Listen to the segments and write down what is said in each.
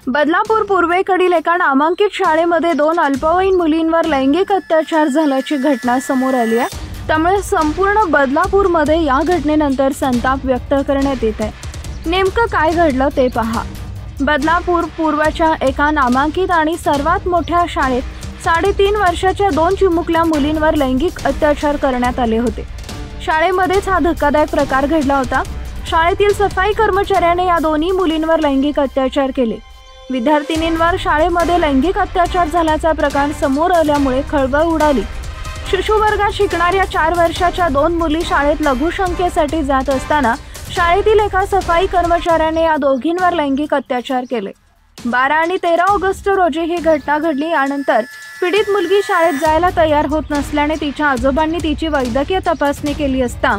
बदलापूर पूर्वेकडील एका नामांकित शाळेमध्ये 2 अल्पवयीन मुलींवर लैंगिक अत्याचार झाल्याची घटना समोर आली आहे। त्यामुळे संपूर्ण बदलापूरमध्ये या घटनेनंतर संताप व्यक्त करण्यात येत आहे। नेमकं काय घडलं ते पहा। बदलापूर पूर्वच्या एका नामांकित आणि सर्वात मोठ्या शाळेत 3.5 वर्षाच्या 2 चिमुकल्या मुलींवर लैंगिक अत्याचार करण्यात आले होते। शाळेमध्येच हा धक्कादायक प्रकार घडला होता। शाळेतील सफाई कर्मचाऱ्याने या दोन्ही मुलींवर लैंगिक अत्याचार केले। विद्यार्थिनींवर शाळेमध्ये लैंगिक अत्याचार झाल्याचा प्रकार समोर आल्यामुळे खळबळ उडाली। शिशुवर्गात शिकणाऱ्या 4 वर्षाच्या 2 मुली शाळेत लघुशंकेसाठी जात असताना शाळेतील एका सफाई कर्मचाऱ्याने या दोघींवर लैंगिक अत्याचार केले। 12 आणि 13 ऑगस्ट रोजी ही घटना घडली। यानंतर पीडित मुलगी शाळेत जायला तयार होत नसल्याने तिच्या आजोबांनी तिची वैद्यकीय तपासणी केली असता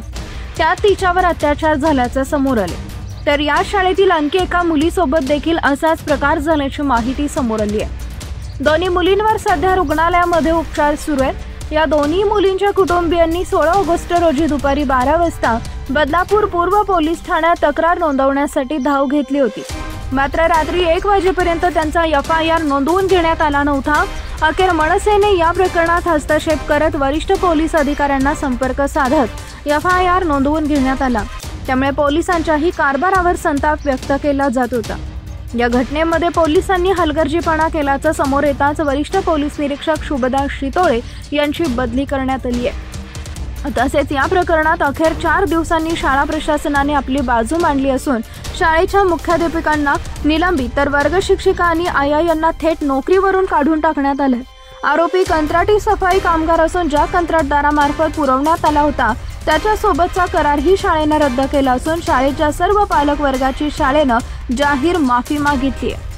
त्यात तिच्यावर अत्याचार झाल्याचे समोर आले। तर या शाळेतील आणखी एका मुलीसोबत देखील असाच प्रकार झाल्याची माहिती समोर आली आहे। दोन्ही मुलींवर सध्या रुग्णालयामध्ये उपचार सुरू आहेत। या दोन्ही मुलींच्या कुटुंबियांनी 16 ऑगस्ट रोजी दुपारी 12 वाजता बदलापूर पूर्व पोलीस ठाण्यात तक्रार नोंदवण्यासाठी धाव घेतली होती। मात्र रात्री 1 वाजेपर्यंत त्यांचा FIR नोंदवून घेण्यात आला नव्हता। अखेर मनसेने या प्रकरणात हस्तक्षेप करत वरिष्ठ पोलीस अधिकाऱ्यांना संपर्क साधत FIR नोंदवून घेण्यात आला। त्यामुळे पोलिसांच्याही कारभारावर संताप व्यक्त केला जात होता। या घटनेमध्ये पोलिसांनी हलगर्जीपणा केल्याचं समोर येताच वरिष्ठ पोलीस निरीक्षक शुभदा शितोळे यांची बदली करण्यात आली आहे। तसेच या प्रकरणात अखेर 4 दिवसांनी शाळा प्रशासनाने आपली बाजू मांडली असून शाळेच्या मुख्याध्यापकांना निलंबित तर वर्ग शिक्षिका आणि आया यांना थेट नोकरीवरून काढून टाकण्यात आले। आरोपी कंत्राटी सफाई कामगार असून ज्या कंत्राटदारामार्फत पुरवण्यात आला होता त्याच्यासोबतचा करारही शाळेने रद्द केला असून शाळेच्या सर्व पालक वर्गाची शाळेनं जाहीर माफी मागितली आहे।